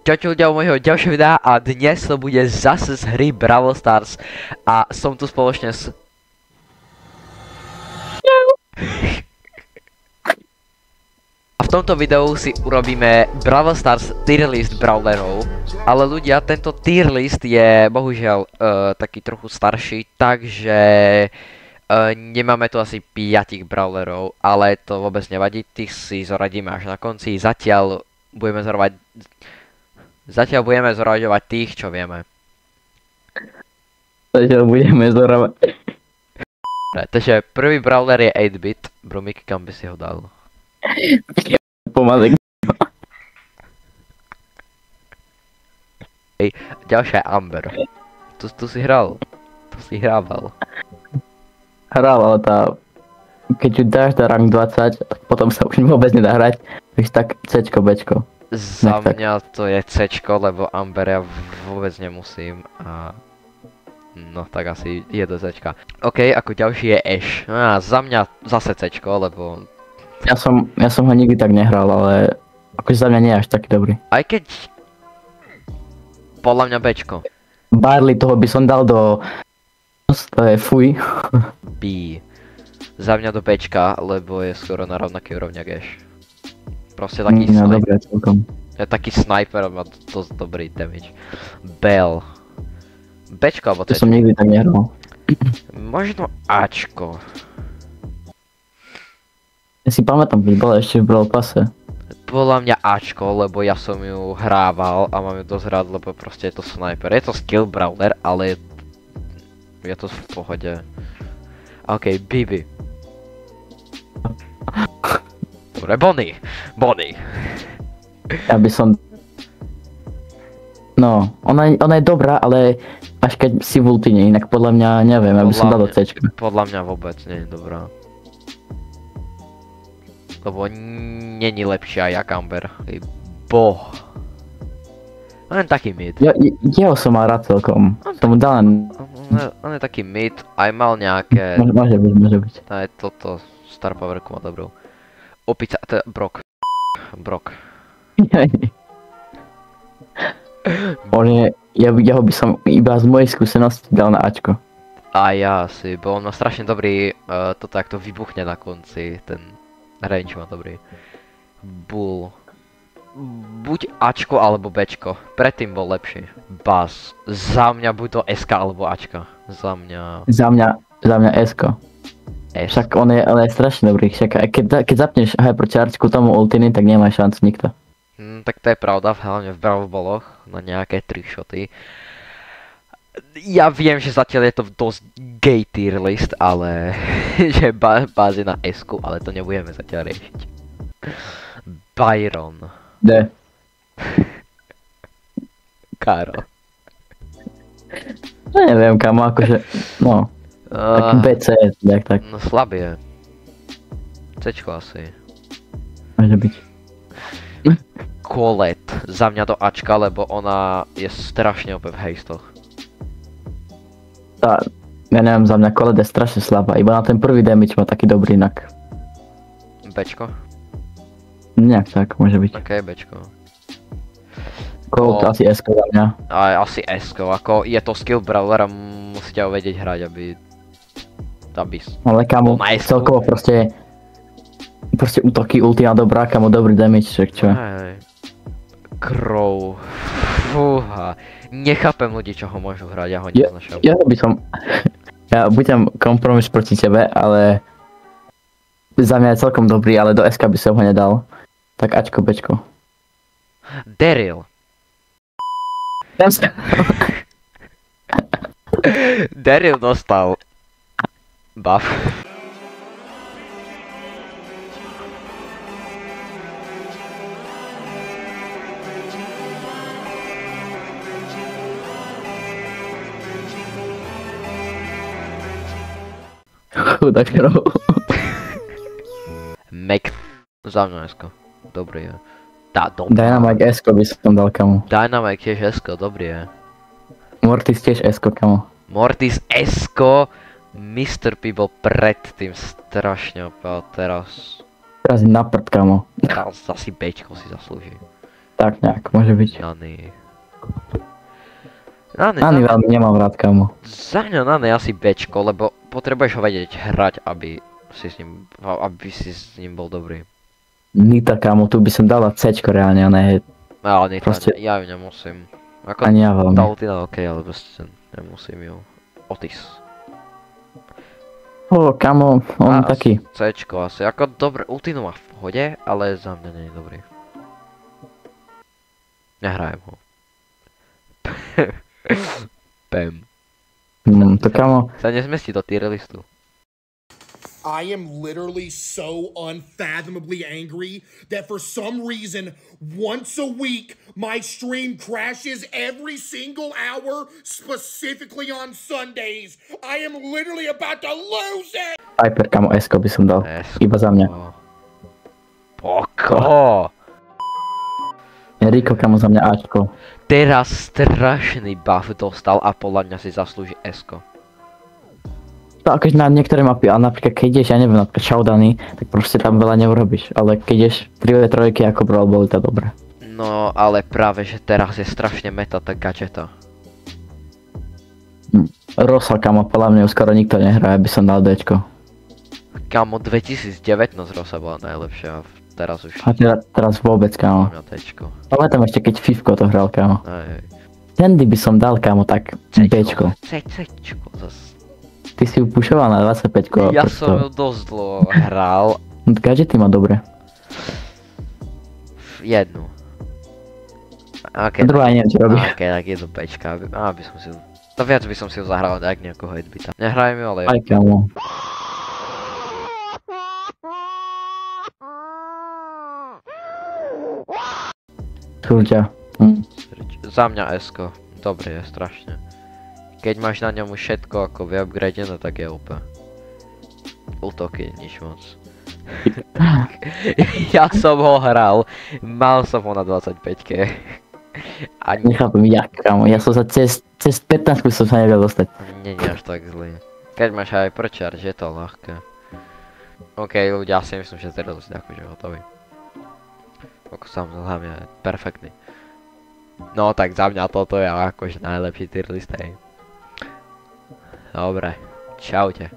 Čaute ľudia u môjho ďalšieho videa a dnes to bude zase z hry Brawl Stars a som tu spoločne s... A v tomto videu si urobíme Brawl Stars tier list brawlerov, ale ľudia, tento tier list je bohužiaľ taký trochu starší, takže nemáme tu asi 5 brawlerov, ale to vôbec nevadí, tých si zoradíme až na konci, zatiaľ budeme zoraďovať tých, čo vieme. Zatiaľ budeme zoravať. Takže prvý brawler je 8-bit. Brumik, kam by si ho dal? Pomaly. Ďalšia je Amber. Tu si hral. Tu si hrával. Hral, ale keď ju dáš na rank 20, potom sa už vôbec nedá hrať. Víš, tak Cčko, Bčko. Za mňa to je Cčko, lebo Amber ja vôbec nemusím a... No tak asi je do Zčka. OK, ako ďalší je Ash. Za mňa zase Cčko, lebo... Ja som ho nikdy tak nehral, ale akože za mňa nie je až taký dobrý. Aj keď... Podľa mňa Bčko. Barley, toho by som dal do... To je fuj. B. Za mňa do Bčka, lebo je skoro na rovnakej úrovni ako Ash. Proste taký No dobré, celkom. Je taký sniper, má dosť dobrý damage. Bell. Bčko alebo To Cčko? som nikdy tak nehral. Možno Ačko. Ja si pamätám, keď bola ešte v Brawl Passe. Podľa mňa Ačko, lebo ja som ju hrával a mám ju dosť rád, lebo proste je to sniper. Je to skill brawler, ale je to v pohode. OK, Bibi. Dobre, Bonnie. Ja by som... No, ona je dobrá, ale až keď si v ultine, inak podľa mňa neviem, ja by som dal do Cčka. Podľa mňa vôbec nie je dobrá. Lebo není lepšia jak Amber. Boh. On je taký mid. Jeho som mal rád celkom. Tomu dal len... On je taký mid, aj mal nejaké... Môže byť. Aj toto Star Powerku má dobrú. Opica, to je Brock. Ja ho by som iba z mojej skúsenosti dal na Ačko. A ja si, bo on má strašne dobrý, toto jak to vybuchne na konci, ten range má dobrý. Bull. Buď Ačko alebo Bčko, predtým bol lepší. Buzz. Za mňa buď to SK alebo Ačka. Za mňa Esko. Však on je strašne dobrý, však keď zapneš hyperchargeku tomu ultiny, tak nemá šancu nikto. Tak to je pravda, hlavne v Brawl Balloch, na nejaké trickshoty. Ja viem, že zatiaľ je to dosť gay tier list, ale že bázi na S-ku, ale to nebudeme zatiaľ riešiť. Byron. D. Karol. No neviem kamo, akože, no. Taký BC, tak. No slabý je. Cčko asi. Môže byť. Colette. Za mňa do Ačka, lebo ona je strašne OP v hejstoch. Ja neviem, za mňa Colette je strašne slabá, iba na ten prvý damage má taký dobrý inak. Bčko? Nejak tak, môže byť. OK, Bčko. Colette asi S-ko za mňa. Asi S-ko, ako je to skill brawler a musíte ho vedieť hrať, aby Ale kamo, celkovo proste útoky, ultima dobrá, kamo, dobrý damage, však čo? Hej. Crow. Fúha. Nechápem ľudí, čo ho môžu hrať, ja ho neznašam. Ja budem kompromis proti tebe, ale za mňa je celkom dobrý, ale do SK by som ho nedal. Tak Ačko, Bčko. Daryl. Daryl dostal buff. Chudák hero. Mac. Za mňa S-ko. Dobrý je. Dynamite S-ko by som dal, kamo. Dynamite tiež S-ko, dobrý je. Mortis tiež S-ko, kamo. Mortis S-ko. Mr. P bol predtým strašne opel, teraz... Teraz je na prd, kamo. Teraz asi Bčko si zaslúži. Tak nejak, môže byť. Nany. Nany, Ani veľmi nemám rád, kámo. za mňa Nany asi Bčko, lebo potrebuješ ho vedieť hrať, aby si s ním bol dobrý. Nita, kámo, tu by som dala Cčko reálne, a ne, Ale Nita, Proste- ja ju nemusím. Ako ani ja veľmi. tá Ultina ok, ale proste nemusím ju. Otis. Kámo, on A taký. Cčko asi, ako dobre, Ultinu má v pohode, ale za mňa nie je dobrý. Nehrajem ho. Pem. To kámo, Sa nezmestí do tier listu. I am literally so unfathomably angry that for some reason, once a week, my stream crashes every single hour, specifically on Sundays. I am literally about to lose it! Piper, kámo, S-ko by som dal. Iba za mňa. Poko! Rico, kámo, za mňa Ačko. Teraz strašný buff dostal a podľa mňa si zaslúži S-ko. To akože na niektoré mapy, ale napríklad keď ideš, ja neviem, napríklad Showdowny, tak proste tam veľa neurobíš. Ale keď ideš 3v3 ako Brawl boli to dobré. No, ale práve, že teraz je strašne meta tak gadžeta. Rosa, kámo, podľa mňa už skoro nikto nehrá, ja by som dal Dčko. Kamo, 2019 Rosa bola najlepšia, teraz už A teraz vôbec, kámo. na Tčko. Ale tam ešte keď Fifko to hral, kámo. Aj, Tandy by som dal, kámo, tak Bčko. Cčko zas. Ty si ju pušoval na 25. Ja som ju dosť dlho hral. Gadgety má dobre. Jednu. Ok, Druhá neviem, čo robí. ok, tak je do Bčka, aby som si ju... No viac by som si ju zahral tak nejakého hitbita. Nehrajem ju, ale... Aj, kámo. Čurťa. Za mňa S-ko. Dobre je, strašne. Keď máš na ňom už všetko ako vyupgradené, tak je úplne. Útoky, nič moc. Ja som ho hral, mal som ho na 25-ke. A Nechápem, jak, kámo. Ja som sa cez 15 som sa nevedel dostať. nie je až tak zlý. Keď máš aj prečarž, je to ľahké. OK, ľudia, si myslím, že teraz si akože hotový. Ako sám za mňa je perfektný. No tak za mňa toto je akože najlepší tier list, hej. Dobre, čaute.